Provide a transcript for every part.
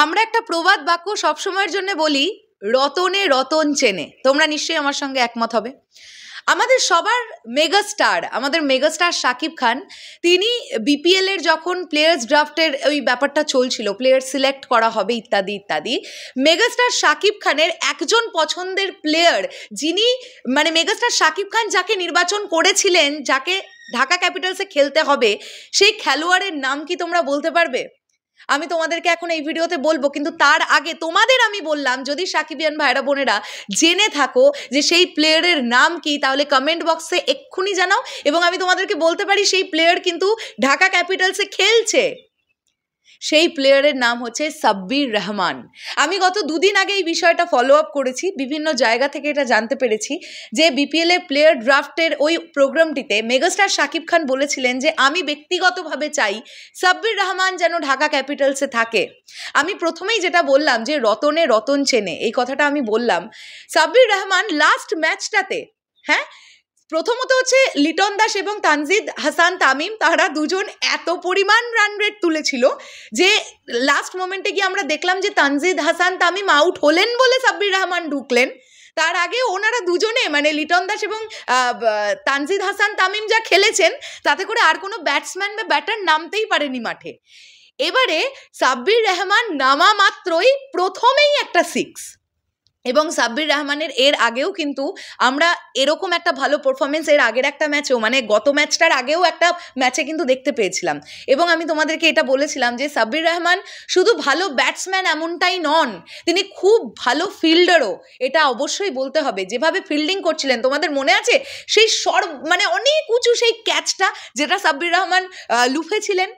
আমরা একটা প্রবাদ বাক্য সবসময়ের জন্য বলি, রতনে রতন চেনে। তোমরা নিশ্চয়ই আমার সঙ্গে একমত হবে। আমাদের সবার মেগাস্টার শাকিব খান, তিনি বিপিএল এর যখন প্লেয়ার্স ড্রাফটের ওই ব্যাপারটা চলছিল, প্লেয়ার সিলেক্ট করা হবে ইত্যাদি ইত্যাদি, মেগাস্টার শাকিব খানের একজন পছন্দের প্লেয়ার, যিনি মেগাস্টার শাকিব খান যাকে নির্বাচন করেছিলেন, যাকে ঢাকা ক্যাপিটালসে খেলতে হবে, সেই খেলোয়াড়ের নাম কি তোমরা বলতে পারবে? আমি তোমাদেরকে এখন এই ভিডিওতে বলবো, কিন্তু তার আগে তোমাদের আমি বললাম, যদি সাকিবিয়ান ভাইরা বোনেরা জেনে থাকো যে সেই প্লেয়ারের নাম কি, তাহলে কমেন্ট বক্সে এক্ষুনি জানাও। এবং আমি তোমাদেরকে বলতে পারি, সেই প্লেয়ার কিন্তু ঢাকা ক্যাপিটালসে খেলছে। সেই প্লেয়ারের নাম হচ্ছে সাব্বির রহমান। আমি গত দুদিন আগে এই বিষয়টা ফলো আপ করেছি, বিভিন্ন জায়গা থেকে এটা জানতে পেরেছি যে বিপিএল এর প্লেয়ার ড্রাফটের ওই প্রোগ্রামটিতে মেগাস্টার শাকিব খান বলেছিলেন যে আমি ব্যক্তিগতভাবে চাই সাব্বির রহমান যেন ঢাকা ক্যাপিটালসে থাকে। আমি প্রথমেই যেটা বললাম যে রতনে রতন চেনে, এই কথাটা আমি বললাম। সাব্বির রহমান লাস্ট ম্যাচটাতে, হ্যাঁ, প্রথমত হচ্ছে লিটন দাস এবং তানজিদ হাসান তামিম, তারা দুজন এত পরিমাণ রান রেট তুলেছিল যে লাস্ট মোমেন্টে গিয়ে আমরা দেখলাম যে তানজিদ হাসান তামিম আউট হলেন বলে সাব্বির রহমান ঢুকলেন। তার আগে ওনারা দুজনে লিটন দাস এবং তানজিদ হাসান তামিম যা খেলেছেন, তাতে করে আর কোনো ব্যাটসম্যান বা ব্যাটার নামতেই পারেনি মাঠে। এবারে সাব্বির রহমান নামা মাত্রই প্রথমেই একটা সিক্স। এবং সাব্বির রহমানের এর আগেও কিন্তু আমরা এরকম একটা ভালো পারফরমেন্স এর আগের একটা ম্যাচেও, গত ম্যাচটার আগেও একটা ম্যাচে কিন্তু দেখতে পেয়েছিলাম। এবং আমি তোমাদেরকে এটা বলেছিলাম যে সাব্বির রহমান শুধু ভালো ব্যাটসম্যান এমনটাই নন, তিনি খুব ভালো ফিল্ডারও, এটা অবশ্যই বলতে হবে। যেভাবে ফিল্ডিং করছিলেন, তোমাদের মনে আছে সেই অনেক উঁচু সেই ক্যাচটা যেটা সাব্বির রহমান লুফেছিলেন,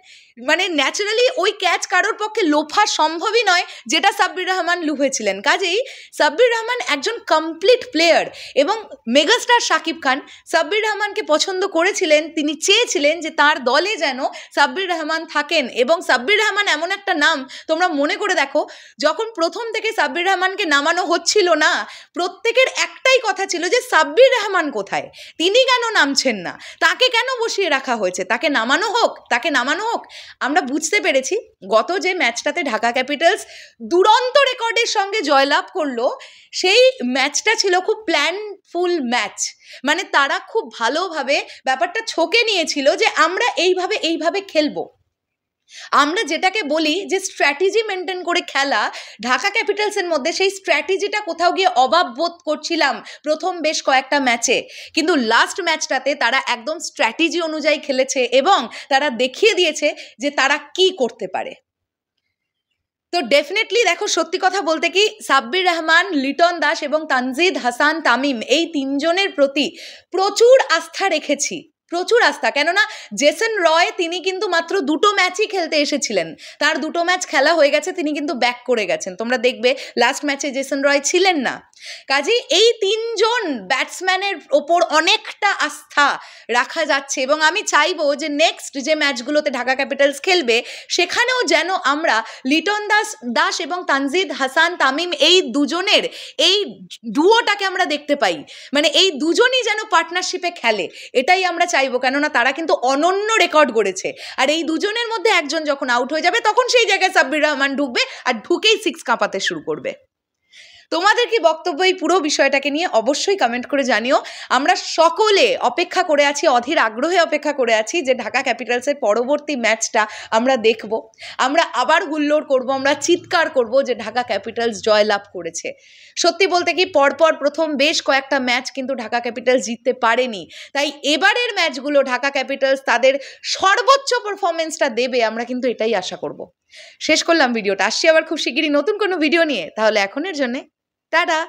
ন্যাচারালি ওই ক্যাচ কারোর পক্ষে লোফা সম্ভবই নয়, যেটা সাব্বির রহমান লুফেছিলেন। কাজেই সাব্বির রহমান একজন কমপ্লিট প্লেয়ার। এবং মেগাস্টার শাকিব খান সাব্বির রহমানকে পছন্দ করেছিলেন, তিনি চেয়েছিলেন যে তার দলে যেন সাব্বির রহমান থাকেন। এবং সাব্বির রহমান এমন একটা নাম, তোমরা মনে করে দেখো, যখন প্রথম থেকে সাব্বির রহমানকে নামানো হচ্ছিল না, প্রত্যেকের একটাই কথা ছিল যে সাব্বির রহমান কোথায়, তিনি কেন নামছেন না, তাকে কেন বসিয়ে রাখা হয়েছে, তাকে নামানো হোক। আমরা বুঝতে পেরেছি গত যে ম্যাচটাতে ঢাকা ক্যাপিটালস দুরন্ত রেকর্ডের সঙ্গে জয়লাভ করলো, সেই ম্যাচটা ছিল খুব প্ল্যানফুল ম্যাচ। তারা খুব ভালোভাবে ব্যাপারটা ছকে নিয়েছিল যে আমরা এইভাবে খেলবো। আমরা যেটাকে বলি যে স্ট্র্যাটেজি মেনটেন করে খেলা, ঢাকা ক্যাপিটালসের মধ্যে সেই স্ট্র্যাটেজিটা কোথাও গিয়ে অভাব বোধ করছিলাম প্রথম বেশ কয়েকটা ম্যাচে। কিন্তু লাস্ট ম্যাচটাতে তারা একদম স্ট্র্যাটেজি অনুযায়ী খেলেছে এবং তারা দেখিয়ে দিয়েছে যে তারা কি করতে পারে। তো ডেফিনেটলি দেখো, সত্যি কথা বলতে কি, সাব্বির রহমান, লিটন দাস এবং তানজিদ হাসান তামিম, এই তিনজনের প্রতি প্রচুর আস্থা রেখেছি, প্রচুর আস্থা। কেননা জেসন রয়, তিনি কিন্তু মাত্র 2টো ম্যাচই খেলতে এসেছিলেন, তার 2টো ম্যাচ খেলা হয়ে গেছে, তিনি কিন্তু ব্যাক করে গেছেন। তোমরা দেখবে লাস্ট ম্যাচে জেসন রয় ছিলেন না। কাজেই এই তিনজন ব্যাটসম্যানের ওপর অনেকটা আস্থা রাখা যাচ্ছে। এবং আমি চাইবো যে নেক্সট যে ম্যাচগুলোতে ঢাকা ক্যাপিটালস খেলবে, সেখানেও যেন আমরা লিটন দাস এবং তানজিদ হাসান তামিম, এই দুজনের এই ডুয়োটাকে আমরা দেখতে পাই। এই দুজনই যেন পার্টনারশিপে খেলে, এটাই আমরা চাইবো। কেননা তারা কিন্তু অনন্য রেকর্ড গড়েছে। আর এই দুজনের মধ্যে একজন যখন আউট হয়ে যাবে, তখন সেই জায়গায় সাব্বির রহমান ঢুকবে, আর ঢুকেই সিক্স কাঁপাতে শুরু করবে। তোমাদের কি বক্তব্য এই পুরো বিষয়টাকে নিয়ে অবশ্যই কমেন্ট করে জানিও। আমরা সকলে অপেক্ষা করে আছি, অধীর আগ্রহে অপেক্ষা করে আছি যে ঢাকা ক্যাপিটালসের পরবর্তী ম্যাচটা আমরা দেখব, আমরা আবার হুল্লোড় করব, আমরা চিৎকার করব যে ঢাকা ক্যাপিটালস জয়লাভ করেছে। সত্যি বলতে কি, পরপর প্রথম বেশ কয়েকটা ম্যাচ কিন্তু ঢাকা ক্যাপিটালস জিততে পারেনি। তাই এবারের ম্যাচগুলো ঢাকা ক্যাপিটালস তাদের সর্বোচ্চ পারফরমেন্সটা দেবে, আমরা কিন্তু এটাই আশা করব। শেষ করলাম ভিডিওটা, আসছি আবার খুব শিগগিরই নতুন কোনো ভিডিও নিয়ে। তাহলে এখনের জন্যে টাটা।